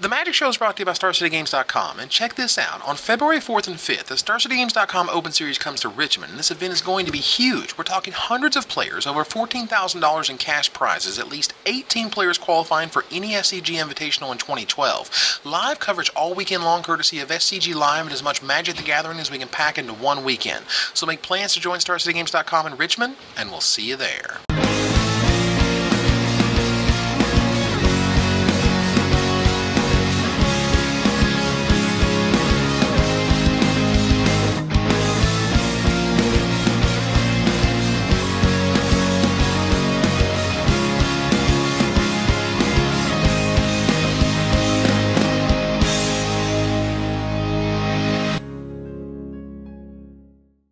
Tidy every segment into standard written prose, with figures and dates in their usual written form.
The Magic Show is brought to you by StarCityGames.com, and check this out. On February 4th and 5th, the StarCityGames.com Open Series comes to Richmond, and this event is going to be huge. We're talking hundreds of players, over $14,000 in cash prizes, at least 18 players qualifying for any SCG Invitational in 2012. Live coverage all weekend long courtesy of SCG Live and as much Magic the Gathering as we can pack into one weekend. So make plans to join StarCityGames.com in Richmond, and we'll see you there.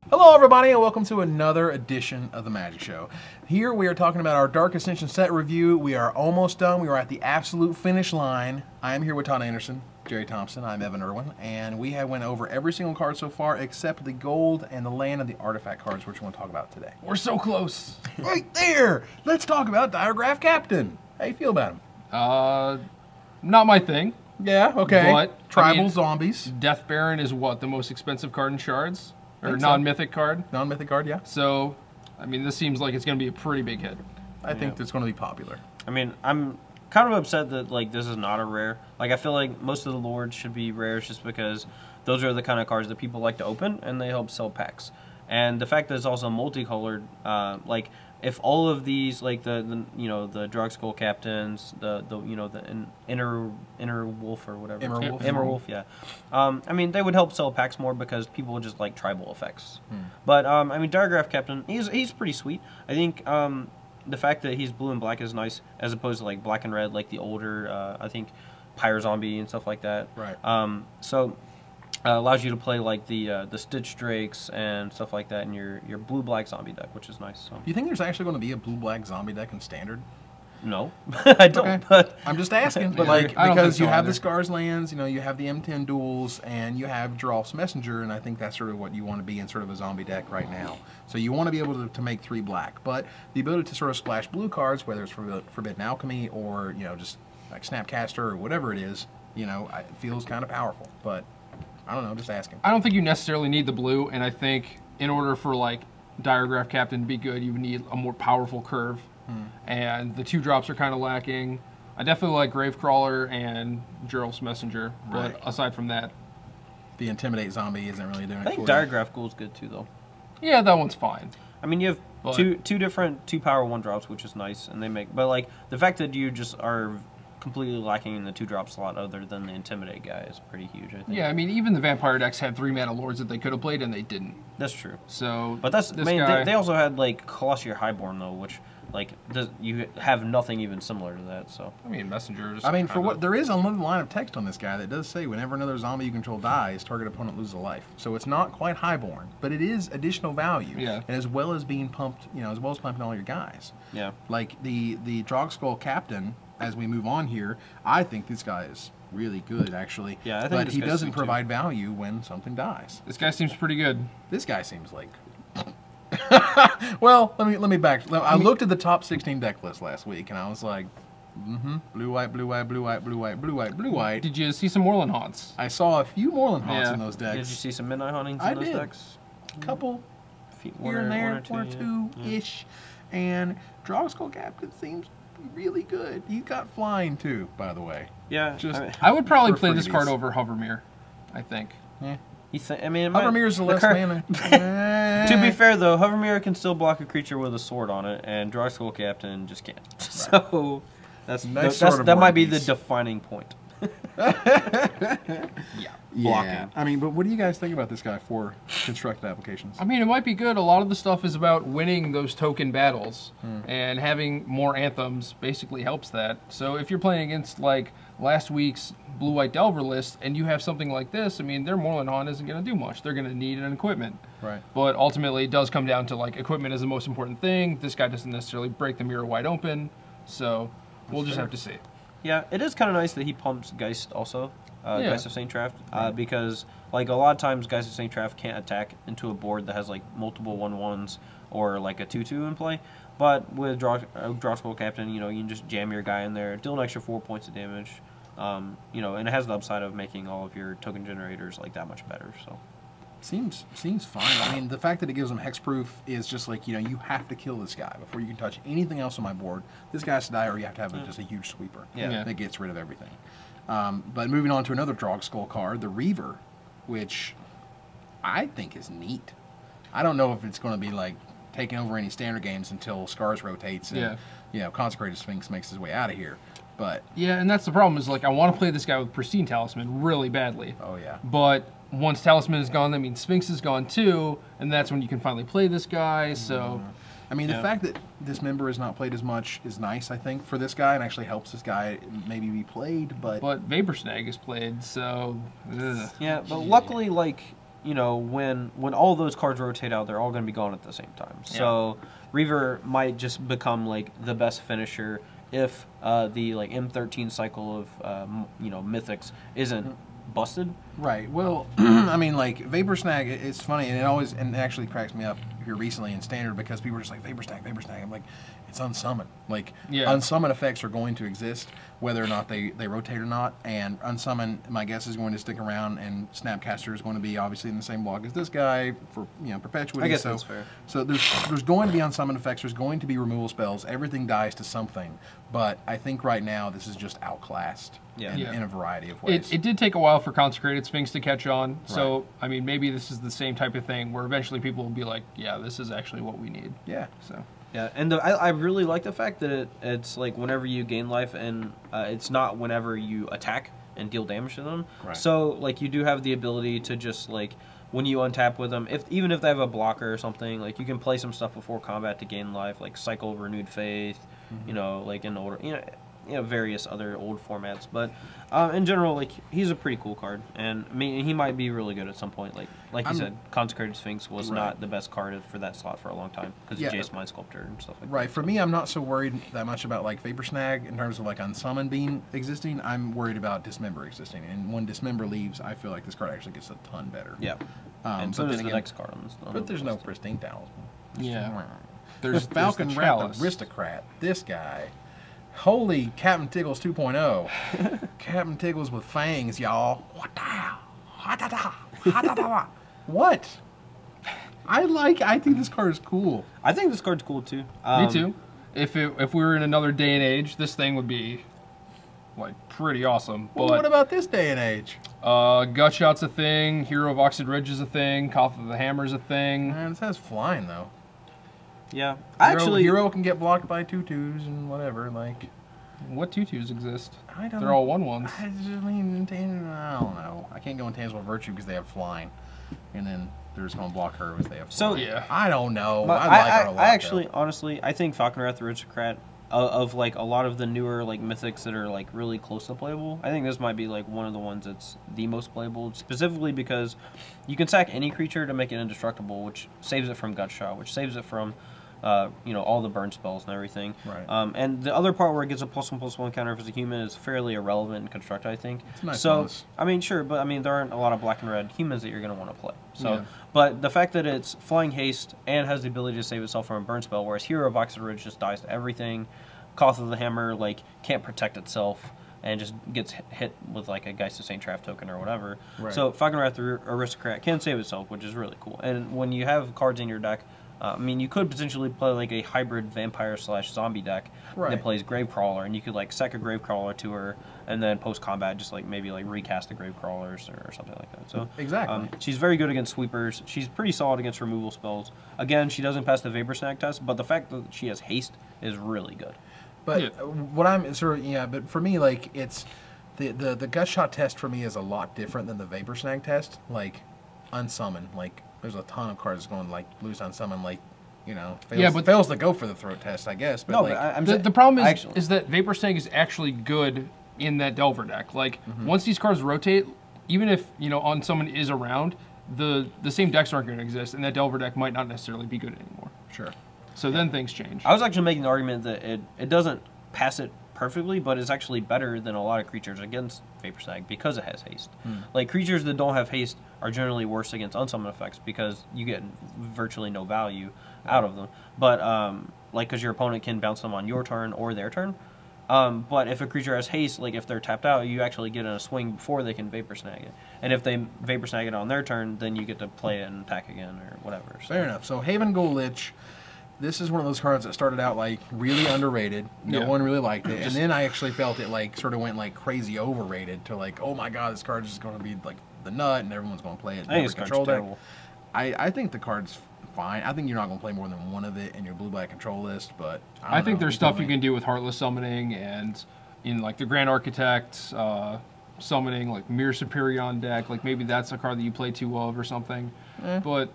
Hello everybody and welcome to another edition of the Magic Show. Here we are talking about our Dark Ascension set review. We are almost done. We are at the absolute finish line. I am here with Todd Anderson, Gerry Thompson, I'm Evan Irwin, and we have went over every single card so far except the gold and the land and the artifact cards, which we want to talk about today. We're so close. Right there! Let's talk about Diagraph Captain. How you feel about him? Not my thing. Yeah, okay. But, Tribal zombies. Death Baron is what, the most expensive card in Shards? Or Think so. non-mythic card? Non-mythic card, yeah. So, I mean, this seems like it's going to be a pretty big hit. I think it's going to be popular. I mean, I'm kind of upset that, like, this is not a rare. Like, I feel like most of the Lords should be rares just because those are the kind of cards that people like to open, and they help sell packs. And the fact that it's also multicolored, like, if all of these, like the you know, the Dark Skull Captains, the you know, the Inner Wolf or whatever, Ember Wolf, yeah. I mean, they would help sell packs more because people would just like tribal effects. But I mean, Diagraph Captain, he's pretty sweet. I think the fact that he's blue and black is nice as opposed to like black and red, like the older I think Pyre Zombie and stuff like that. Right. So. Allows you to play like the Stitch Drakes and stuff like that in your blue-black zombie deck, which is nice. So. Do you think there's actually going to be a blue-black zombie deck in Standard? No, I don't. Okay. But I'm just asking, but like because you have the Scars lands, you know, you have the M10 duels, and you have Geralf's Messenger, and I think that's sort of what you want to be in sort of a zombie deck right now. So you want to be able to make 3 black, but the ability to sort of splash blue cards, whether it's Forbidden Alchemy or you know just like Snapcaster or whatever it is, you know, it feels kind of powerful, but. I don't know, just asking. I don't think you necessarily need the blue, and I think in order for like Diagraph Captain to be good, you would need a more powerful curve. And the 2-drops are kind of lacking. I definitely like Gravecrawler and Geralf's Messenger, but aside from that, the Intimidate zombie isn't really doing it. I think Diagraph Ghoul's good too, though. Yeah, that one's fine. I mean, you have two different 2-power 1-drops, which is nice, and they make. But like the fact that you just are completely lacking in the 2-drop slot other than the Intimidate guy is pretty huge, I think. Yeah, I mean, even the Vampire decks had 3-mana Lords that they could have played, and they didn't. That's true. So, but that's, I mean, they also had, like, Colosseum Highborn, though, which, like, you have nothing even similar to that, so. I mean, Messengers. I mean, for what, there is another line of text on this guy that does say, whenever another zombie you control dies, target opponent loses a life. So it's not quite Highborn, but it is additional value. Yeah. And as well as being pumped, you know, as well as pumping all your guys. Yeah. Like, the Dark Skull Captain, as we move on here, I think this guy is really good, actually. Yeah, I think but he doesn't provide value when something dies. This guy seems pretty good. This guy seems like... well, let me back. I looked at the top 16 deck list last week, and I was like, blue, white, blue, white, blue, white, blue, white, blue, white, blue, white. Did you see some Moreland Haunts? I saw a few Moreland Haunts in those decks. Did you see some Midnight Hauntings in those decks? A couple here and there, one or two-ish. And Dark Skull Captain seems really good. He's got flying too, by the way. Yeah, just I would probably play this card over Hovermere, I think. Yeah. I mean, Hovermere's the less mana. To be fair, though, Hovermere can still block a creature with a sword on it, and Dark Skull Captain just can't. Right. So that might be the defining point. Yeah. I mean, but what do you guys think about this guy for constructed applications? I mean, it might be good. A lot of the stuff is about winning those token battles, and having more anthems basically helps that. So if you're playing against, like, last week's Blue-White Delver list, and you have something like this, I mean, their Moreland Haunt isn't going to do much. They're going to need an equipment. Right. But ultimately, it does come down to, like, equipment is the most important thing. This guy doesn't necessarily break the mirror wide open, so we'll just have to see. Yeah, it is kind of nice that he pumps Geist also. Geist of St. Traft, because like a lot of times Geist of St. Traft can't attack into a board that has like multiple 1/1s or like a 2/2 in play. But with Dark Skull Captain, you know, you can just jam your guy in there, deal an extra 4 points of damage, You know, and it has the upside of making all of your token generators like that much better. So seems fine. I mean, the fact that it gives them hexproof is just like, you know, you have to kill this guy before you can touch anything else on my board. This guy has to die, or you have to have just a huge sweeper that gets rid of everything. But moving on to another Drog Skull card, the Reaver, which I think is neat. I don't know if it's going to be like taking over any standard games until Scars rotates and you know, Consecrated Sphinx makes his way out of here. But yeah, and that's the problem is like I want to play this guy with Pristine Talisman really badly. Oh yeah. But once Talisman is gone, that means Sphinx is gone too, and that's when you can finally play this guy. So, I mean, the fact that this member is not played as much is nice, I think, for this guy, and actually helps this guy maybe be played. But Vapor Snag is played, so yeah. But luckily, like, you know, when all those cards rotate out, they're all going to be gone at the same time. So Reaver might just become like the best finisher if the like M13 cycle of you know, mythics isn't busted. Right. Well, I mean, like Vapor Snag, it's funny, and it actually cracks me up here recently in Standard because people are just like Vapor Snag, Vapor Snag. I'm like, it's unsummoned. Like unsummon effects are going to exist whether or not they rotate or not, and unsummon, my guess, is going to stick around, and Snapcaster is going to be obviously in the same block as this guy for, you know, perpetuity. I guess that's fair. So there's going to be unsummoned effects. There's going to be removal spells. Everything dies to something, but I think right now this is just outclassed. In a variety of ways. It did take a while for Consecrated Sphinx to catch on, so I mean, maybe this is the same type of thing where eventually people will be like, yeah, this is actually what we need. Yeah. So. Yeah, and I really like the fact that it's like whenever you gain life, and it's not whenever you attack and deal damage to them. Right. So like you do have the ability to just like when you untap with them, even if they have a blocker or something, like you can play some stuff before combat to gain life, like Cycle of Renewed Faith, you know, like in order, you know, various other old formats, but in general, like he's a pretty cool card, and I mean he might be really good at some point. Like you said, Consecrated Sphinx was not the best card for that slot for a long time because of Jace Mind Sculptor and stuff like that. Right. For me, I'm not so worried that much about like Vapor Snag in terms of like Unsummon being existing. I'm worried about Dismember existing, and when Dismember leaves, I feel like this card actually gets a ton better. Yeah. And so does the next card on this. But there's no Pristine Talisman. Yeah. There's Falcon Rallo, Aristocrat. This guy. Holy Captain Tiggles 2.0. Captain Tiggles with fangs, y'all. What? I think this card is cool. I think this card's cool too. Me too. If we were in another day and age, this thing would be like pretty awesome. Well, but what about this day and age? Gutshot's a thing, Hero of Oxid Ridge is a thing, Cough of the Hammer's a thing. Man, this has flying though. Yeah, Hero can get blocked by 2/2s and whatever. Like, what 2/2s exist? I don't. They're all 1/1s. I don't know. I can't go Intangible Virtue because they have flying, and then they're just going to block her because they have flying. So yeah, I don't know. I like her a lot. I actually, honestly, I think Falcon Rallo, Aristocrat, of like a lot of the newer like mythics that are like really close to playable, I think this might be like one of the ones that's the most playable, specifically because you can sack any creature to make it indestructible, which saves it from Gutshot, which saves it from you know, all the burn spells and everything. Right. And the other part where it gets a +1/+1 counter if it's a human is fairly irrelevant in Construct, I think. It's nice. So, bonus. I mean, sure, but I mean, there aren't a lot of black and red humans that you're going to want to play. So, but the fact that it's flying haste and has the ability to save itself from a burn spell, whereas Hero of Oxid Ridge just dies to everything. Cough of the Hammer, like, can't protect itself and just gets hit with like a Geist of Saint Traff token or whatever. Right. So Falcon Rallo, Aristocrat can save itself, which is really cool. And when you have cards in your deck, I mean, you could potentially play like a hybrid vampire/zombie deck that plays Gravecrawler, and you could like sack a Gravecrawler to her, and then post combat just like maybe like recast the Gravecrawlers or something like that. So exactly, she's very good against sweepers. She's pretty solid against removal spells. Again, she doesn't pass the Vapor Snag test, but the fact that she has haste is really good. But what I'm sort of but for me, like it's the Gutshot test for me is a lot different than the Vapor Snag test. Like unsummon, like. There's a ton of cards going like loose on summon, like, you know, fails to go for the throat test, I guess. But no, like, but the problem is that Vapor Snag is actually good in that Delver deck. Like once these cards rotate, even if you know on someone is around, the same decks aren't going to exist, and that Delver deck might not necessarily be good anymore. Sure. So then things change. I was actually making the argument that it doesn't pass it perfectly, but it's actually better than a lot of creatures against Vapor Snag because it has haste. Like creatures that don't have haste are generally worse against unsummon effects because you get virtually no value out of them. But like because your opponent can bounce them on your turn or their turn, But if a creature has haste, like if they're tapped out, you actually get in a swing before they can Vapor Snag it. And if they Vapor Snag it on their turn, then you get to play it and attack again or whatever. So. Fair enough. So Haven Ghoul Lich, this is one of those cards that started out like really underrated. No one really liked it. And then I actually felt it like sort of went like crazy overrated to like, oh my god, this card is just going to be like the nut and everyone's going to play it. I think this card's terrible. I think the card's fine. I think you're not going to play more than one of it in your blue-black control list, but I think there's stuff you can do with Heartless Summoning and in like the Grand Architect summoning, like Mirror Superior on deck. Like maybe that's a card that you play two of or something. But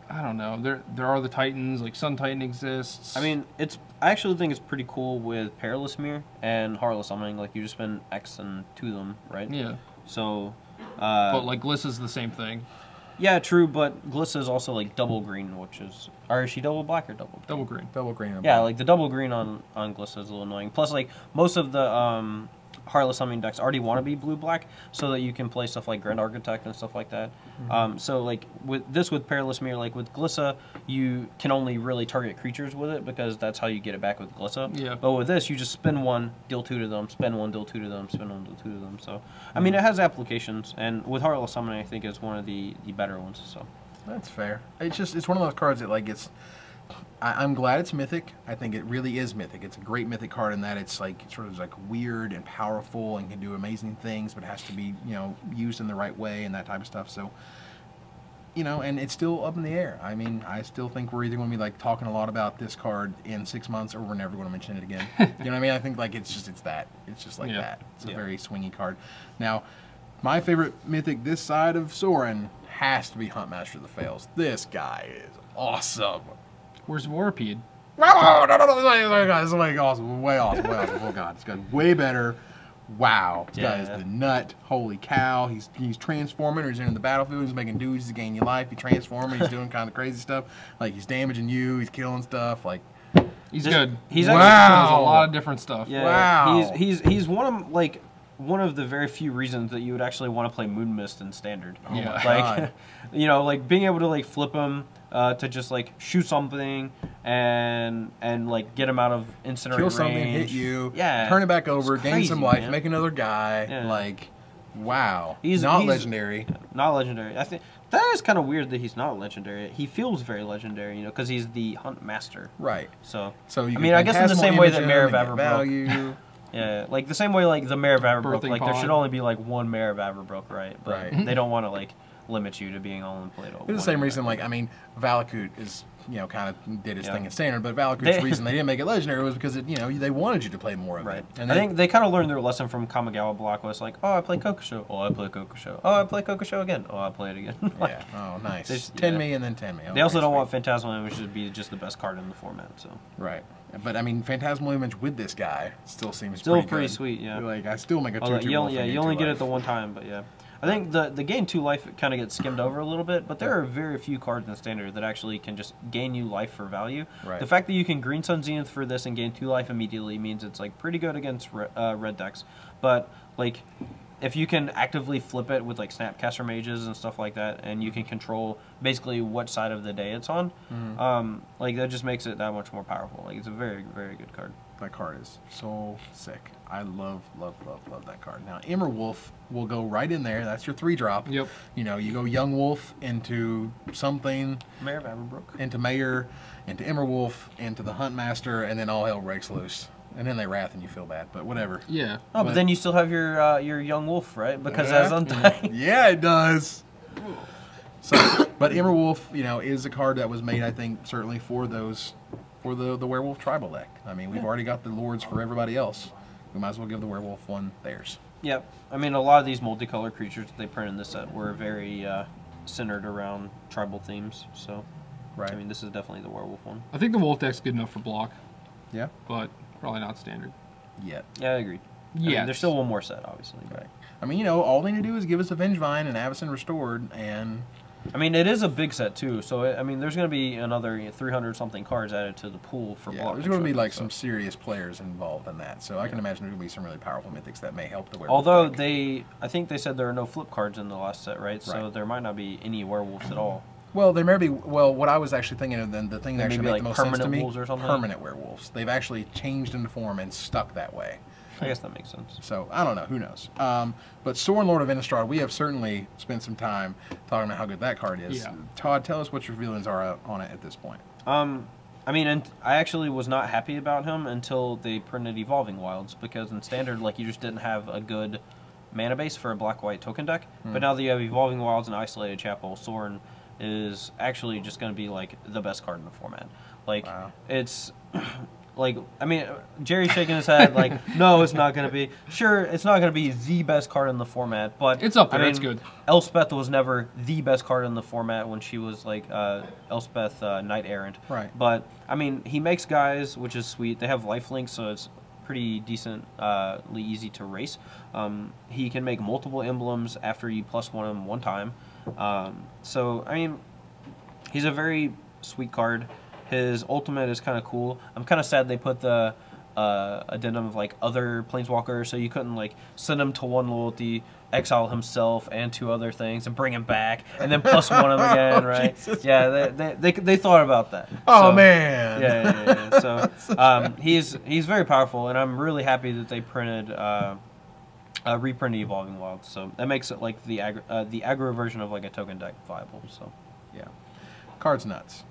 I don't know. There are the Titans, like Sun Titan exists. I mean, I actually think it's pretty cool with Perilous Mirror and Heartless Summoning. Like you just spend X and 2 them, right? Yeah. So. But like Glissa's the same thing. Yeah, true, but Glissa is also like double green, which is... Or is she double black or double green? Double green. Double green. Yeah, like the double green on Glissa is a little annoying. Plus, like, most of the Heartless Summoning decks already want to be blue-black, so that you can play stuff like Grand Architect and stuff like that. So, like, with Perilous Mirror, like, with Glissa, you can only really target creatures with it, because that's how you get it back with Glissa. Yeah. But with this, you just spin one, deal 2 to them, spin one, deal 2 to them, spin one, deal 2 to them. So, I mean, it has applications, and with Heartless Summoning, I think it's one of the better ones, so... That's fair. It's one of those cards that like I'm glad it's mythic. I think it really is mythic. It's a great mythic card in that it's like sort of like weird and powerful and can do amazing things, but it has to be used in the right way and that type of stuff. So and it's still up in the air. I mean, I still think we're either going to be like talking a lot about this card in 6 months, or we're never going to mention it again. You know what I mean? I think like it's just that. It's just like that. It's a very swingy card. Now, my favorite mythic this side of Sauron has to be Huntmaster of the Fails. This guy is awesome. Where's Warpede? No, this is way awesome. Way awesome. Way awesome. Oh god, this guy's way better. Wow, this guy is the nut. Holy cow. He's transforming, or he's in the battlefield, he's making dudes to gain your life. He's transforming, he's doing kind of crazy stuff. Like he's damaging you, he's killing stuff. Like he's good. He's does a lot of different stuff. Yeah, wow. He's one of the very few reasons that you would actually want to play Moon Mist in Standard. Oh my God. Like being able to like flip him to just like shoot something and like get him out of incinerate kill range. Something, hit you, yeah, turn it back over, gain crazy, some life, man. make another guy. Yeah. Like, wow. He's not legendary. Not legendary. I think that is kind of weird that he's not legendary. He feels very legendary, because he's the Huntmaster. Right. So you I mean, I guess in the same way that Mare of Averbrook. Value. Yeah, like the same way like the Mare of Averbrook, like there Pod. should only be like one Mare of Averbrook, right? But they don't want to like limit you to being all in play. For the same reason, like I mean, Valakut is kind of did its thing in Standard, but Valakut's reason they didn't make it legendary was because they wanted you to play more of it. And I think they kind of learned their lesson from Kamigawa Block was like, oh, I play Kokusho. Oh, I play Kokusho. Oh, I play Kokusho again. Oh, I play it again. Yeah. Oh, nice. 10 me and then 10 me. Oh, they also don't want Phantasmal Image to be just the best card in the format. So right. But I mean, Phantasmal Image with this guy still seems pretty good. sweet. Yeah. Like I still make a 2/2. You only get it the one time, but yeah. I think the gain 2 life kind of gets skimmed over a little bit, but there are very few cards in Standard that actually can just gain you life for value. Right. The fact that you can Green Sun Zenith for this and gain 2 life immediately means it's like pretty good against red decks. But like, if you can actively flip it with like Snapcaster Mages and stuff like that, and you can control basically what side of the day it's on, like that just makes it that much more powerful. Like it's a very, very good card. That card is so sick. I love that card. Now, Ember Wolf will go right in there. That's your 3-drop. Yep. You go Young Wolf into something. Mare of Averbrook. Into Mayor, into Ember Wolf, into the Huntmaster, and then all hell breaks loose. And then they wrath and you feel bad, but whatever. Yeah. Oh, but then you still have your Young Wolf, right? Because it has Undying. Yeah, it does. So, but Ember Wolf, is a card that was made, I think, certainly for the Werewolf tribal deck. I mean, we've already got the Lords for everybody else. We might as well give the Werewolf one theirs. Yep. I mean, a lot of these multicolored creatures that they print in this set were very centered around tribal themes. So, right. I mean, this is definitely the Werewolf one. I think the Wolf deck's good enough for block. Yeah. But probably not Standard. Yet. Yeah, I agree. Yeah. There's still one more set, obviously. Right. I mean, all they need to do is give us a Vengevine and Avastin Restored, and... I mean, it is a big set, too. So, I mean, there's going to be another 300-something cards added to the pool for block. There's going to be, like, some serious players involved in that. So I can imagine there's going to be some really powerful mythics that may help the Werewolf Although, deck. I think they said there are no flip cards in the last set, right? So there might not be any werewolves at all. Well, there may be. Well, what I was actually thinking of, then the thing that actually makes the most sense to me, wolves or something? permanent werewolves. They've actually changed into form and stuck that way. I guess that makes sense. So, I don't know. Who knows? But Sauron, Lord of Innistrad, we have certainly spent some time talking about how good that card is. Yeah. Todd, tell us what your feelings are on it at this point. I mean, and I actually was not happy about him until they printed Evolving Wilds, because in Standard, like, you just didn't have a good mana base for a black-white token deck. But now that you have Evolving Wilds and Isolated Chapel, Sauron is actually just going to be, like, the best card in the format. Like, it's... Like, I mean, Jerry's shaking his head like, no, it's not going to be. Sure, it's not going to be the best card in the format, but... It's up there, I mean, it's good. Elspeth was never the best card in the format when she was, like, Elspeth Knight Errant. Right. But, I mean, he makes guys, which is sweet. They have lifelink, so it's pretty decently easy to race. He can make multiple emblems after you +1 him one time. So, I mean, he's a very sweet card. His ultimate is kind of cool. I'm kind of sad they put the addendum of, like, other planeswalkers, so you couldn't, like, send him to 1 loyalty, exile himself and 2 other things, and bring him back, and then +1 him again, right? Jesus. Yeah, they thought about that. Oh, so, man! Yeah. So he's very powerful, and I'm really happy that they reprinted Evolving Wilds. So that makes it like the aggro version of, like, a token deck viable. So yeah, card's nuts.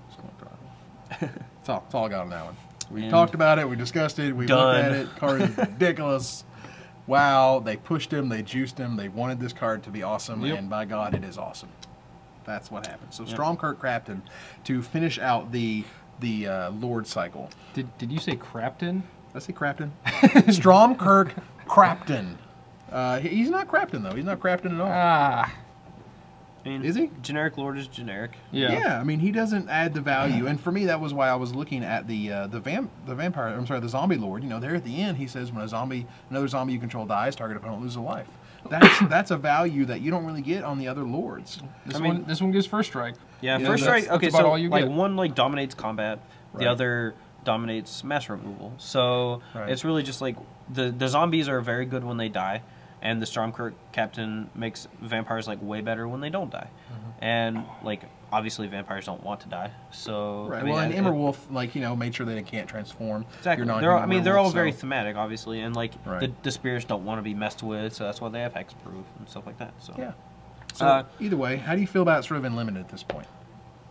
That's all I got on that one. We talked about it. We discussed it. We looked at it. Card is ridiculous. Wow, they pushed him. They juiced him. They wanted this card to be awesome, and by God, it is awesome. That's what happened. So Stormkirk Captain to finish out the Lord cycle. Did you say Crapton? Did I say Crapton? Stormkirk Crapton. He's not Crapton, though. He's not Crapton at all. Ah. I mean, is he? Generic Lord is generic. Yeah. I mean, he doesn't add the value, and for me, that was why I was looking at the zombie Lord. You know, there at the end, he says when another zombie you control dies, target opponent loses a life. That's a value that you don't really get on the other lords. This one gives first strike. Yeah, first strike. Okay, that's about so all you like get. one like dominates combat, the Right. other dominates mass removal. So it's really just like the zombies are very good when they die. And the Stormkirk Captain makes vampires, like, way better when they don't die. And, like, obviously vampires don't want to die. So Right. I mean, and Ember Wolf, like, you know, made sure they can't transform. Exactly. They're all very thematic, obviously, and, like, the spirits don't want to be messed with, so that's why they have hexproof and stuff like that. So yeah. So either way, how do you feel about sort of Unlimited at this point?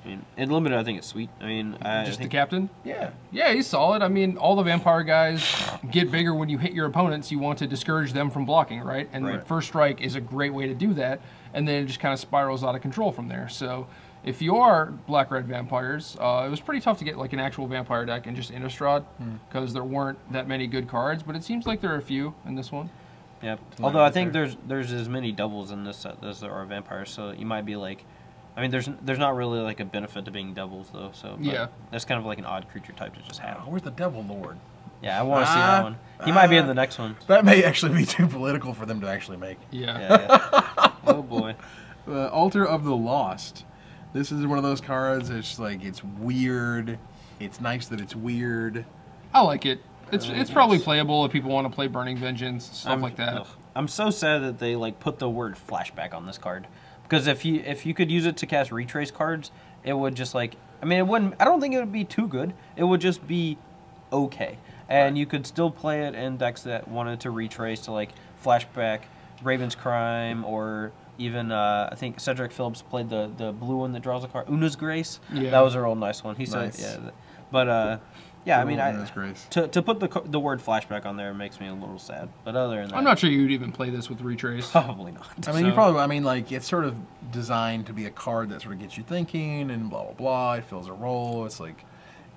I mean, in Limited, I think it's sweet. I mean, Just the captain? Yeah. Yeah, he's solid. I mean, all the vampire guys get bigger when you hit your opponents. You want to discourage them from blocking, right? And first strike is a great way to do that. And then it just kind of spirals out of control from there. So if you are black-red vampires, it was pretty tough to get, like, an actual vampire deck in just Innistrad because there weren't that many good cards. But it seems like there are a few in this one. Yeah. Although I think there's as many doubles in this set as there are vampires, so you might be like... I mean, there's not really, like, a benefit to being doubles, though, so... Yeah. That's kind of like an odd creature type to just have. Oh, where's the Devil Lord? Yeah, I want to see that one. He might be in the next one. That may actually be too political for them to actually make. Yeah. Oh, boy. Altar of the Lost. This is one of those cards that's, like, it's weird. It's nice that it's weird. I like it. It's probably playable if people want to play Burning Vengeance, stuff like that. I'm so sad that they, like, put the word flashback on this card. Because if you could use it to cast retrace cards, it would just, like... I mean, it wouldn't... I don't think it would be too good. It would just be okay. And you could still play it in decks that wanted to retrace to, like, flashback, Raven's Crime, or even, I think Cedric Phillips played the blue one that draws a card. Una's Grace. Yeah. That was a real nice one. He said, yeah. But, yeah, I mean, to put the word flashback on there makes me a little sad. But other than that, I'm not sure you'd even play this with retrace. Probably not. I mean, like, it's sort of designed to be a card that sort of gets you thinking and blah blah blah. It fills a role. It's like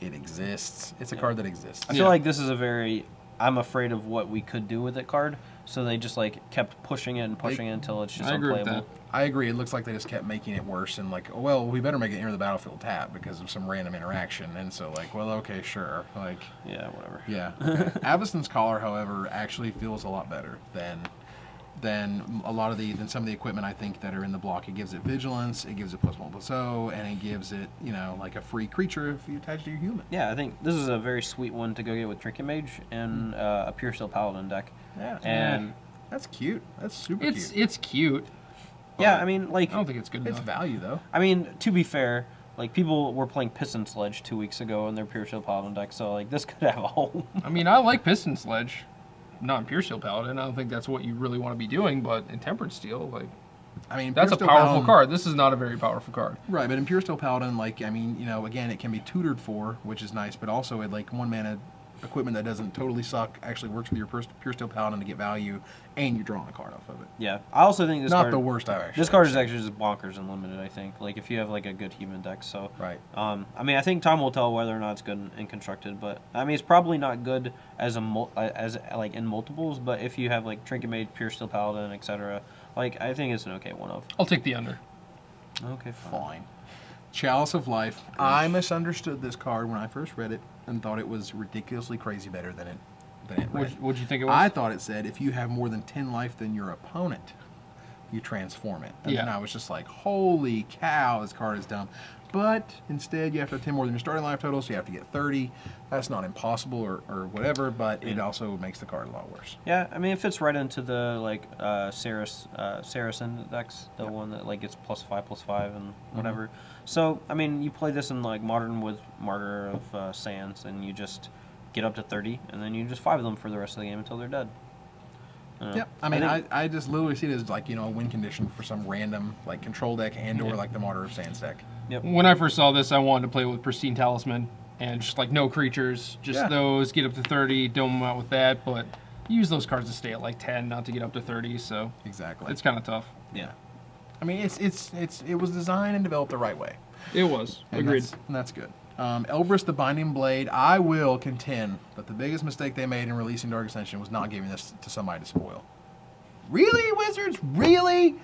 it exists. It's a card that exists. I feel like this is a very I'm afraid of what we could do with it card. So they just, like, kept pushing it and pushing it until it's just unplayable. I agree. It looks like they just kept making it worse and, like, well, we better make it enter the battlefield tap because of some random interaction. And so, like, well, okay, sure. Like, yeah, whatever. Yeah. Okay. Avastin Scholar, however, actually feels a lot better than some of the equipment I think that are in the block. It gives it vigilance, it gives it +1/+0, and it gives it, you know, like a free creature if you attach to your human. Yeah, I think this is a very sweet one to go get with Trinket Mage and a Pure Steel Paladin deck. Yeah. And that's cute. That's super cute. It's cute. Yeah, I mean, like... I don't think it's good enough. It's value, though. I mean, to be fair, like, people were playing Piston Sledge 2 weeks ago in their Pure Steel Paladin deck, so, like, this could have a home. I mean, I like Piston Sledge. not in Pure Steel Paladin. I don't think that's what you really want to be doing, but in Tempered Steel, like, I mean, that's a powerful card. This is not a very powerful card. Right, but in Pure Steel Paladin, like, I mean, you know, again, it can be tutored for, which is nice, but also it, like, 1 mana equipment that doesn't totally suck actually works with your Pure Steel Paladin to get value, and you're drawing a card off of it. Yeah, I also think this not card, the worst I've actually. This card is actually just bonkers and limited. I think, like, if you have like a good human deck. So right. I mean, I think time will tell whether or not it's good and constructed. But I mean, it's probably not good as like in multiples. But if you have like Trinket Mage, Pure Steel Paladin, etc., like I think it's an okay one of. I'll take the under. Okay, fine. Chalice of Life. I misunderstood this card when I first read it and thought it was ridiculously crazy better than it read. What'd you think it was? I thought it said if you have more than 10 life than your opponent, you transform it. And then I was just like, holy cow, this card is dumb. But instead, you have to have 10 more than your starting life total, so you have to get 30. That's not impossible or whatever, but it also makes the card a lot worse. Yeah, I mean, it fits right into the like Saracen decks, the one that like gets +5/+5 and whatever. So I mean, you play this in like Modern with Martyr of Sands, and you just get up to 30, and then you just 5 them for the rest of the game until they're dead. Yep. I mean, I just literally see it as like, you know, a win condition for some random like control deck and or like the Martyr of Sands deck. Yep. When I first saw this, I wanted to play with Pristine Talisman and just like no creatures, just those, get up to 30, dome them out with that, but use those cards to stay at like 10, not to get up to 30, so exactly. It's kind of tough. Yeah. I mean, it was designed and developed the right way. It was. And agreed. That's good. Elbrus the Binding Blade, I will contend that the biggest mistake they made in releasing Dark Ascension was not giving this to somebody to spoil. Really, Wizards? Really?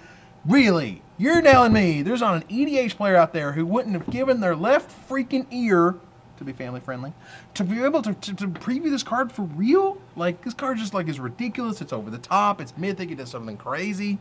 Really? You're telling me there's not an EDH player out there who wouldn't have given their left freaking ear, to be family friendly, to be able to preview this card for real? Like, this card just like is ridiculous, it's over the top, it's mythic, it does something crazy.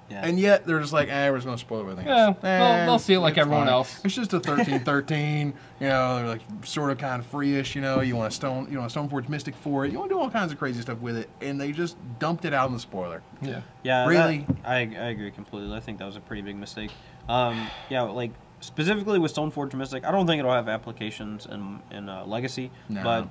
Yeah. And yet they're just like, we're just going to spoil everything else. They'll see it like everyone else. It's just a 13/13. You know, they're like sort of kind of free-ish. You know, you want a Stoneforge Mystic for it. You want to do all kinds of crazy stuff with it, and they just dumped it out in the spoiler. Yeah. Yeah. Really? I agree completely. I think that was a pretty big mistake. Yeah, like specifically with Stoneforge Mystic, I don't think it'll have applications in Legacy, but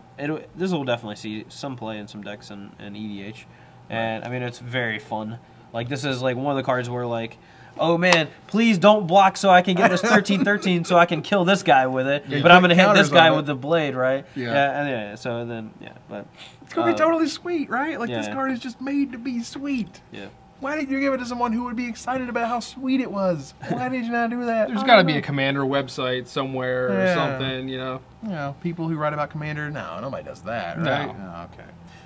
this will definitely see some play in some decks in EDH, and I mean it's very fun. Like, this is, like, one of the cards where, like, oh, man, please don't block so I can get this 13/13 so I can kill this guy with it. Yeah, but I'm going to hit this guy with the blade, right? Yeah. So then, but... It's going to be totally sweet, right? Like, this card is just made to be sweet. Yeah. Why didn't you give it to someone who would be excited about how sweet it was? Why did you not do that? There's got to be a Commander website somewhere or something, you know? You know, people who write about Commander, no, nobody does that, right? No. Oh, okay.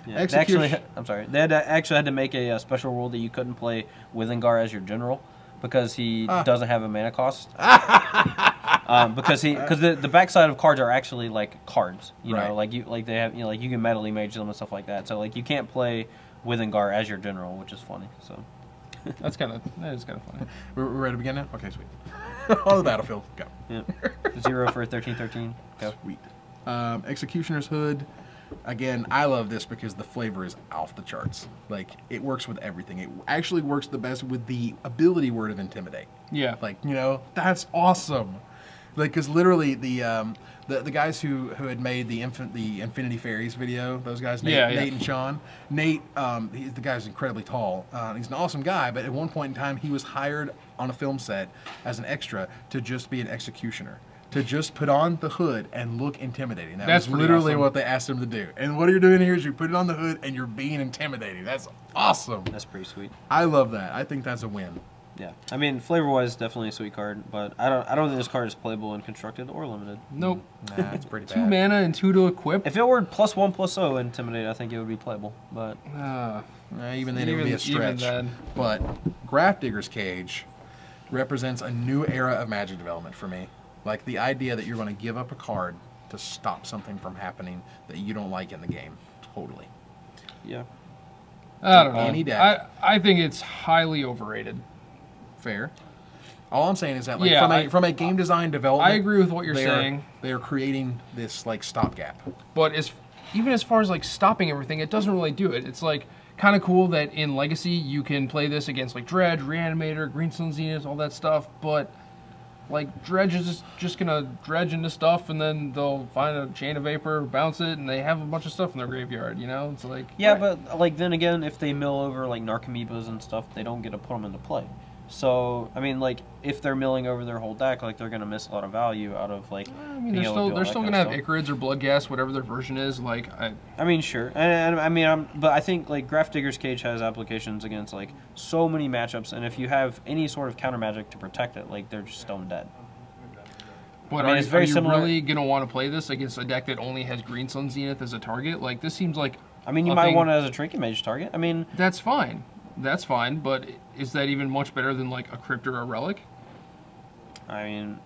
Yeah, they actually had to make a special rule that you couldn't play Withengar as your general because he doesn't have a mana cost. Because the backside of cards are actually like cards, you know, like they have, you know, like you can metally mage them and stuff like that. So like you can't play Withengar as your general, which is funny. So that is kind of funny. We're ready to begin now. Okay, sweet. On the battlefield, go. Yep. 0 for 13/13. Go. Sweet. Executioner's Hood. Again, I love this because the flavor is off the charts. Like, it works with everything. It actually works the best with the ability word of Intimidate. Yeah. Like, you know, that's awesome. Like, because literally the guys who had made the Infinity Fairies video, those guys, Nate and Sean. Nate, the guy's incredibly tall. He's an awesome guy, but at one point in time, he was hired on a film set as an extra to just be an executioner. To just put on the hood and look intimidating. That's literally awesome. What they asked him to do. And what you're doing here is you put it on the hood and you're being intimidating. That's awesome. That's pretty sweet. I love that. I think that's a win. Yeah. I mean, flavor-wise, definitely a sweet card, but I don't think this card is playable in constructed or limited. Nope. Nah, it's pretty bad. 2 mana and 2 to equip. If it were +1/+0 intimidate, I think it would be playable. But even then, it would be a stretch. But Grafdigger's Cage represents a new era of Magic development for me. Like the idea that you're going to give up a card to stop something from happening that you don't like in the game. Totally. Yeah. I don't know. Any deck. I think it's highly overrated. Fair. All I'm saying is that like from a game design development, I agree with what you're saying. They are creating this like stopgap. But even as far as like stopping everything, it doesn't really do it. It's like kind of cool that in Legacy you can play this against like Dredge, Reanimator, Greenstone Zenith, all that stuff, but like Dredge is just gonna dredge into stuff, and then they'll find a chain of vapor, bounce it, and they have a bunch of stuff in their graveyard. You know, it's like but like then again, if they mill over like Narcomoebas and stuff, they don't get to put them into play. So I mean, like if they're milling over their whole deck, like they're gonna miss a lot of value out of like. I mean, they're still gonna have Icarids or Bloodghast, whatever their version is. Like I mean, sure, and I mean, but I think like Grafdigger's Cage has applications against like so many matchups, and if you have any sort of counter magic to protect it, like they're just stone dead. But I mean, are you really gonna want to play this against a deck that only has Green Sun Zenith as a target? Like this seems like. I mean, you might want it as a Trinket Mage target. I mean, that's fine. That's fine, but is that even much better than like a Crypt or a Relic? I mean,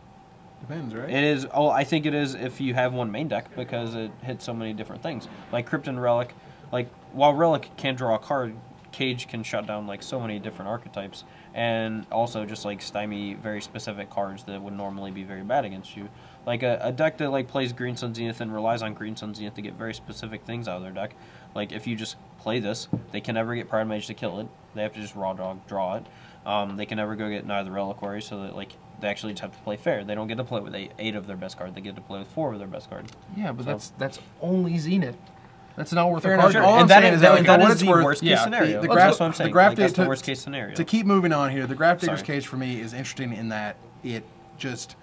depends, right? It is. Oh, I think it is if you have one main deck because it hits so many different things. Like Crypt and Relic, like while Relic can draw a card, Cage can shut down like so many different archetypes, and also just like stymie very specific cards that would normally be very bad against you. Like a deck that like plays Green Sun Zenith and relies on Green Sun Zenith to get very specific things out of their deck. Like if you just play this, they can never get Pride Mage to kill it. They have to just raw dog draw it. They can never go get neither Reliquary, so that like they actually just have to play fair. They don't get to play with 8 of their best card. They get to play with 4 of their best card. Yeah, but that's only Zenith. That's not worth a card. All I'm saying is that that is the worst case scenario. That's what I'm saying. That's the worst case scenario. To keep moving on here, the Grafdigger's Cage for me is interesting in that it just,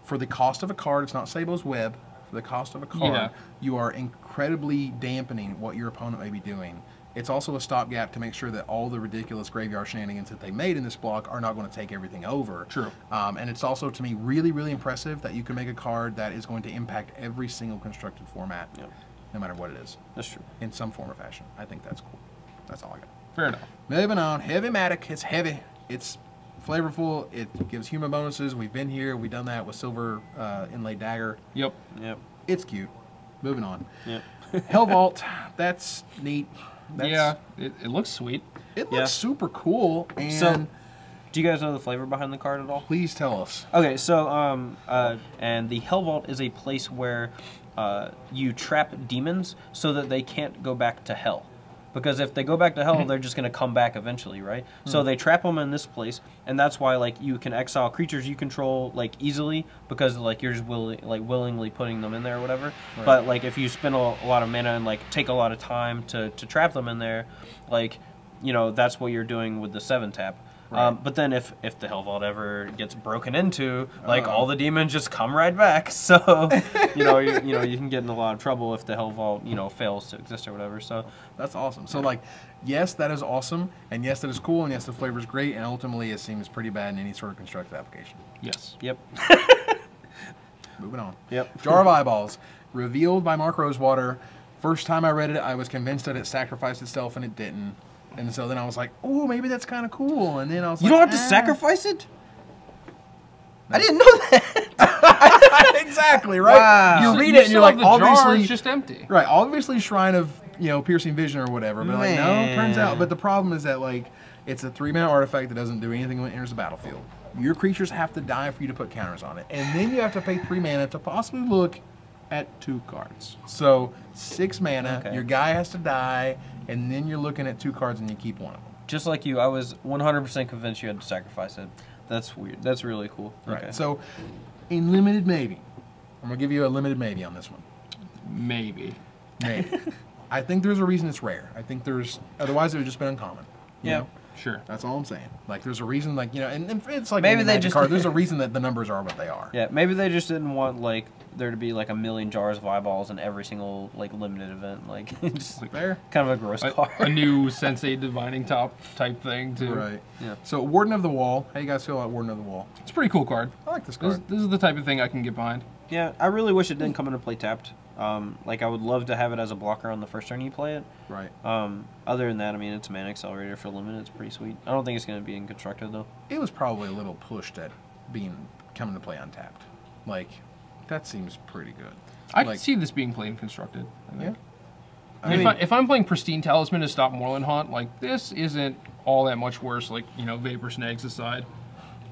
for the cost of a card, it's not Sabo's Web. For the cost of a card, you are incredibly dampening what your opponent may be doing. It's also a stopgap to make sure that all the ridiculous graveyard shenanigans that they made in this block are not going to take everything over. True. And it's also, to me, really, really impressive that you can make a card that is going to impact every single constructed format, no matter what it is. That's true. In some form or fashion. I think that's cool. That's all I got. Fair enough. Moving on. Heavy-matic. It's heavy. It's flavorful. It gives human bonuses. We've been here. We've done that with Silver Inlaid Dagger. Yep. It's cute. Moving on. Yep. Hell Vault. That's neat. It looks sweet. It looks super cool. And so, do you guys know the flavor behind the card at all? Please tell us. Okay, so and the Hell Vault is a place where you trap demons so that they can't go back to hell. Because if they go back to hell, they're just going to come back eventually, right? So they trap them in this place, and that's why like you can exile creatures you control like easily because like you're just willingly putting them in there or whatever. Right. But like if you spend a lot of mana and like take a lot of time to trap them in there, like that's what you're doing with the 7-tap. Right. But then if the Hell Vault ever gets broken into, like all the demons just come right back. So you can get in a lot of trouble if the Hell Vault fails to exist or whatever. So that's awesome. So like, yes, that is awesome, and yes, that is cool, and yes, the flavor is great, and ultimately it seems pretty bad in any sort of constructed application. Yes. Yep. Moving on. Yep. Jar of Eyeballs, revealed by Mark Rosewater. First time I read it, I was convinced that it sacrificed itself, and it didn't. And so then I was like, oh, maybe that's kind of cool. And then I was you like, don't have to sacrifice it? No. I didn't know that. Exactly, right? Wow. You read it and you're like, obviously it's just empty. Right, obviously Shrine of, Piercing Vision or whatever. But like, no, it turns out. But the problem is that like it's a 3-mana artifact that doesn't do anything when it enters the battlefield. Your creatures have to die for you to put counters on it. And then you have to pay 3 mana to possibly look at 2 cards. So 6 mana, your guy has to die, and then you're looking at 2 cards and you keep one of them. Just like you, I was 100% convinced you had to sacrifice it. That's weird. That's really cool. Right. So, in limited maybe, I'm going to give you a limited maybe on this one. Maybe. Maybe. I think there's a reason it's rare. I think there's, otherwise it would have just been uncommon. You know? Sure. That's all I'm saying. Like, there's a reason, like, and it's like maybe they just card. There's a reason that the numbers are what they are. Yeah, maybe they just didn't want like there to be like a million jars of eyeballs in every single like limited event. Like, just like fair. Kind of a gross card. A new Sensei Divining Top type thing too. Right. Yeah. So Warden of the Wall. How you guys feel about Warden of the Wall? It's a pretty cool card. I like this card. This is the type of thing I can get behind. Yeah, I really wish it didn't come into play tapped. Like I would love to have it as a blocker on the first turn you play it. Right. Other than that, I mean, it's a mana accelerator for limited. It's pretty sweet. I don't think it's going to be in constructed though. It was probably a little pushed at coming to play untapped. Like, that seems pretty good. I can see this being played in constructed. Yeah. If I'm playing Pristine Talisman to stop Moorland Haunt, like this isn't all that much worse. Like Vapor Snags aside.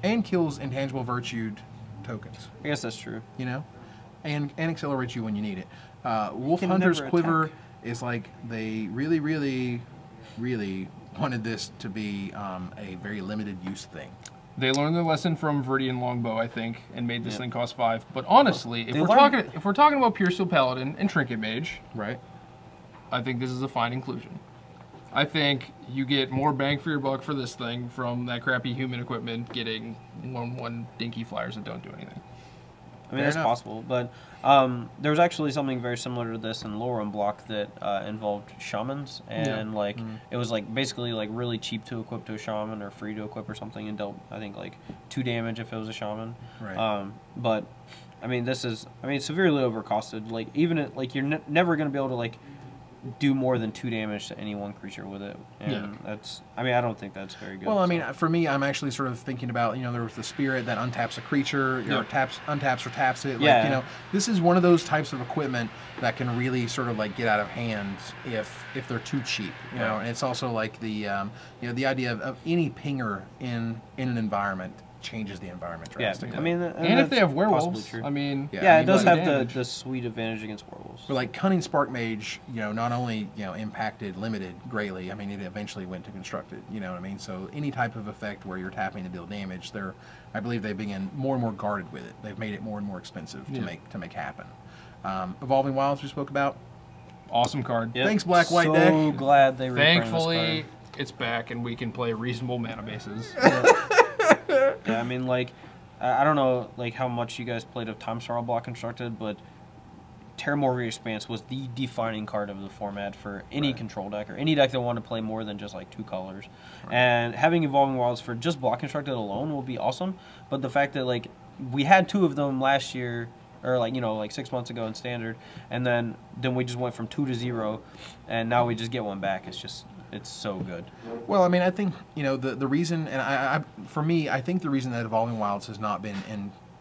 And kills intangible virtued tokens. I guess that's true. And accelerates you when you need it. Wolf Hunter's Quiver is like they really, really, really wanted this to be a very limited use thing. They learned their lesson from Viridian Longbow, I think, and made this thing cost 5. But honestly, if we're talking about Pure Steel Paladin and Trinket Mage, right? I think this is a fine inclusion. I think you get more bang for your buck for this thing from that crappy human equipment getting one dinky flyers that don't do anything. I mean, that's possible, but there was actually something very similar to this in Lorem block that involved shamans, and it was like basically like really cheap to equip to a shaman or free to equip or something, and dealt I think like 2 damage if it was a shaman. Right. But I mean, this is severely overcosted. Like even like you're never going to be able to like do more than 2 damage to any one creature with it, and that's I don't think that's very good. Well, I mean, for me, I'm actually sort of thinking about, there was the spirit that untaps a creature, or untaps or taps it. Like, this is one of those types of equipment that can really sort of like get out of hand if they're too cheap, know. And it's also like the the idea of any pinger in an environment changes the environment drastically. I mean, and if they have werewolves, I mean, it does have the sweet advantage against werewolves. But like Cunning Spark Mage, not only impacted limited greatly. I mean, it eventually went to constructed. You know what I mean? So any type of effect where you're tapping to deal damage, I believe they begin more and more guarded with it. They've made it more and more expensive to make happen. Evolving Wilds we spoke about. Awesome card. Yep. Thanks, Black White Deck. So glad they thankfully it's back and we can play reasonable mana bases. Yeah, I mean, like, I don't know, like, how much you guys played of Time Spiral block constructed, but Terramorphic Expanse was the defining card of the format for any control deck or any deck that wanted to play more than just like 2 colors. Right. And having Evolving Wilds for just block constructed alone will be awesome. But the fact that like we had 2 of them last year, or like like 6 months ago in Standard, and then we just went from 2 to 0, and now we just get one back. It's so good. Well, I mean, I think the reason, and for me, I think the reason that Evolving Wilds has not been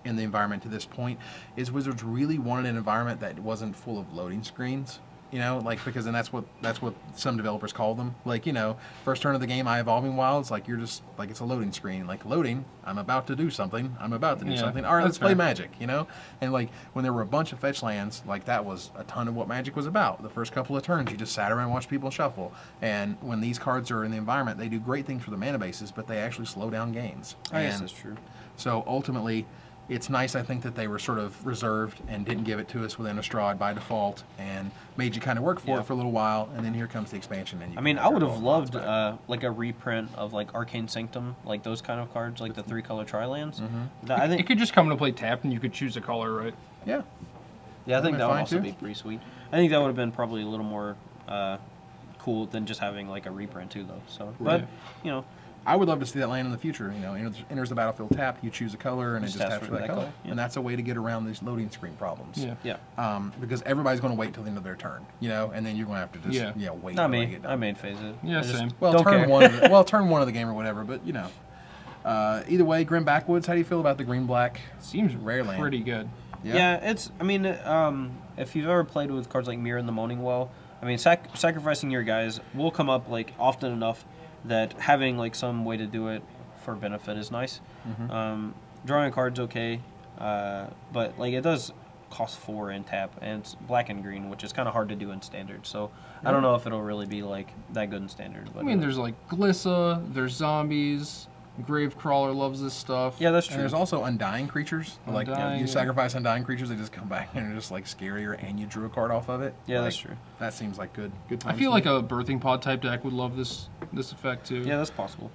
in the environment to this point is Wizards really wanted an environment that wasn't full of loading screens. Because that's what some developers call them. Like, first turn of the game, I Evolving Wilds, like you're just like it's a loading screen. Like loading, I'm about to do something. All right, let's play Magic. And like when there were a bunch of fetch lands, like that was a ton of what Magic was about. The first couple of turns, you just sat around and watched people shuffle. And when these cards are in the environment, they do great things for the mana bases, but they actually slow down games. I guess that's true. So ultimately, it's nice, I think, that they were sort of reserved and didn't give it to us with Innistrad by default and made you kind of work for it for a little while, and then here comes the expansion. And I would have loved like a reprint of like Arcane Sanctum, like those kind of cards, like the 3-color tri-lands. I think it could just come into play tapped, and you could choose a color, right? Yeah. Yeah, I think that would also be pretty sweet. I think that would have been probably a little more cool than just having like a reprint too, though. So, but I would love to see that land in the future. Enters the battlefield tapped, you choose a color, and it just taps for that color. Yeah. And that's a way to get around these loading screen problems. Yeah. Because everybody's going to wait till the end of their turn, and then you're going to have to just wait. Not me. I main phase it. Yeah, same. Turn one of the game or whatever. But either way, Grim Backwoods. How do you feel about the green-black? Seems rare land. Pretty good. Yeah, it's. I mean, if you've ever played with cards like Mirror and the Moaning Well, I mean, sacrificing your guys will come up like often enough that having like some way to do it for benefit is nice. Drawing a card's okay, but like it does cost 4 in tap, and it's black and green, which is kind of hard to do in Standard. So I don't know if it'll really be like that good in Standard. But, I mean, there's like Glissa, there's zombies. Gravecrawler loves this stuff. Yeah, that's true. And there's also Undying creatures. Like you sacrifice Undying creatures, they just come back and are just like scarier, and you drew a card off of it. Yeah, that's true. That seems like good times. I feel like a Birthing Pod type deck would love this effect too. Yeah, that's possible.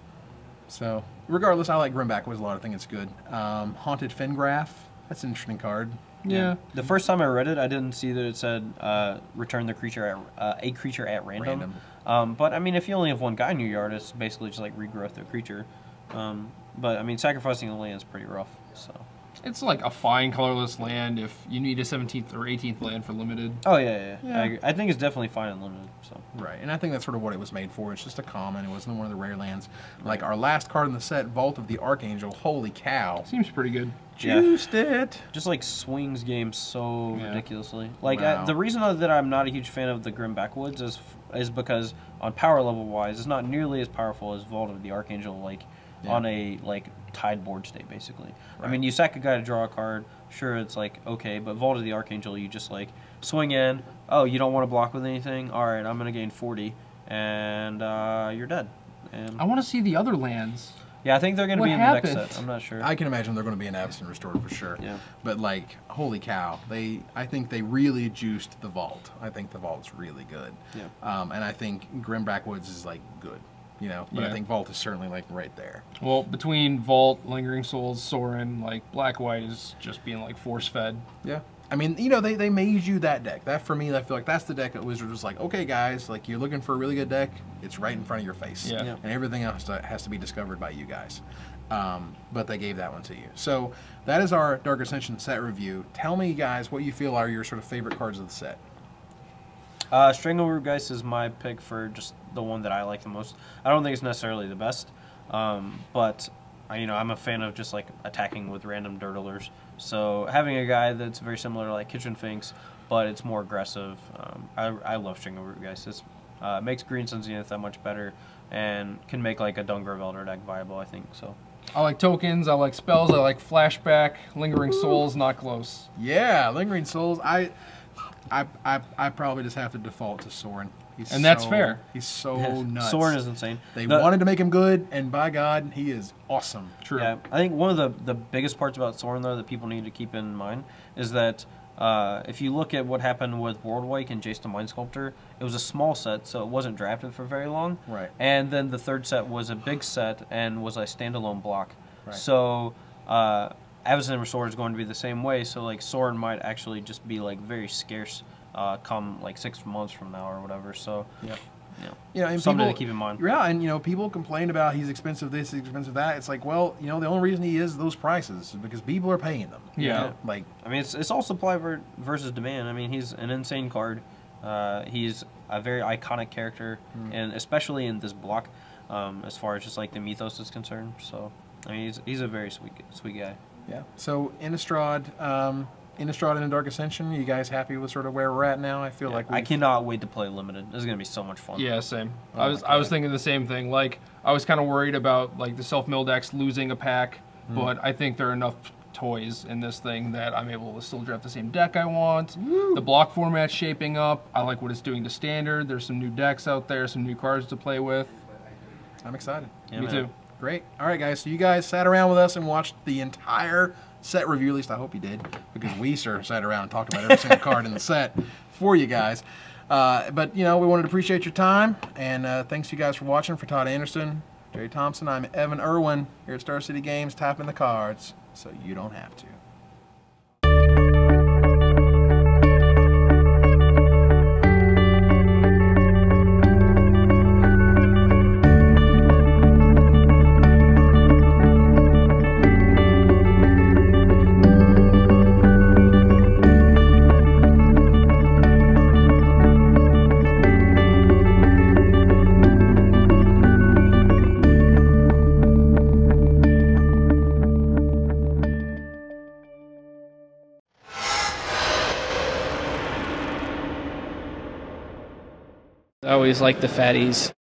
So regardless, I like Grim Backwoods a lot. I think it's good. Haunted Fengraf. That's an interesting card. Yeah. The first time I read it, I didn't see that it said return the creature at a creature at random. But I mean, if you only have one guy in your yard, it's basically just like regrowth the creature. But I mean, sacrificing a land is pretty rough. So it's like a fine colorless land if you need a 17th or 18th land for limited. Oh yeah. I agree. I think it's definitely fine and limited. So right, and I think that's sort of what it was made for. It's just a common. It wasn't one of the rare lands. Like our last card in the set, Vault of the Archangel. Holy cow! Seems pretty good. Juiced it. Just like swings games so ridiculously. Like the reason that I'm not a huge fan of the Grim Backwoods is because on power level wise, it's not nearly as powerful as Vault of the Archangel. Like. On a tied board state, basically. Right. I mean, you sack a guy to draw a card. Sure, it's like okay, but Vault of the Archangel, you just like swing in. Oh, you don't want to block with anything. All right, I'm gonna gain 40, and you're dead. And I want to see the other lands. Yeah, I think they're going to be in the next set. I'm not sure. I can imagine they're going to be an Avastin Restored for sure. Yeah. But like, holy cow, I think they really juiced the Vault. I think the Vault's really good. Yeah. And I think Grim Backwoods is like good. You know, but I think Vault is certainly like right there. Well, between Vault, Lingering Souls, Sauron, like Black-White is just being like force-fed. Yeah. I mean, you know, they made you that deck. That, for me, I feel like that's the deck that Wizards was like, okay, guys, like, you're looking for a really good deck. It's right in front of your face. Yeah. And everything else has to be discovered by you guys. But they gave that one to you. So that is our Dark Ascension set review. Tell me, guys, what you feel are your sort of favorite cards of the set. Stranglegeist is my pick for just the one that I like the most. I don't think it's necessarily the best, but I'm a fan of just like attacking with random dirtlers. So having a guy that's very similar to like Kitchen Finks, but it's more aggressive. I love Stranglegeist. It makes Green Sun Zenith that much better, and can make like a Dungar Elder deck viable, I think. So I like tokens, I like spells, I like flashback, Lingering Souls, not close. Yeah, Lingering Souls. I probably just have to default to Sauron. And that's fair. He's so nuts. Sauron is insane. They wanted to make him good, and by God, he is awesome. True. Yeah, I think one of the biggest parts about Sauron, though, that people need to keep in mind is that if you look at what happened with Worldwake and Jace the Mind Sculptor, it was a small set, so it wasn't drafted for very long. Right. And then the third set was a big set and was a standalone block. Right. So Avastin Restored is going to be the same way, so like Sauron might actually just be like very scarce come like 6 months from now or whatever. So yeah. And something to keep in mind. Yeah, and people complain about he's expensive this, he's expensive that. It's like, well, the only reason he is those prices is because people are paying them. Yeah. Like, I mean, it's all supply versus demand. I mean, he's an insane card. He's a very iconic character, and especially in this block, as far as just like the mythos is concerned. So, I mean, he's a very sweet guy. Yeah. So Innistrad and Dark Ascension, you guys happy with sort of where we're at now? I feel like I cannot wait to play Limited. This is gonna be so much fun. Yeah, same. Oh I was thinking the same thing. Like, I was kind of worried about like the self-mill decks losing a pack, but I think there are enough toys in this thing that I'm able to still draft the same deck I want. Woo. The block format's shaping up. I like what it's doing to Standard. There's some new decks out there, some new cards to play with. I'm excited. Yeah, Me man. too. Great. All right, guys. So you guys sat around with us and watched the entire set review. At least I hope you did, because we sort of sat around and talked about every single card in the set for you guys. But we wanted to appreciate your time, and thanks you guys for watching. For Todd Anderson, Gerry Thompson, I'm Evan Irwin here at Star City Games, tapping the cards so you don't have to. I always like the fatties.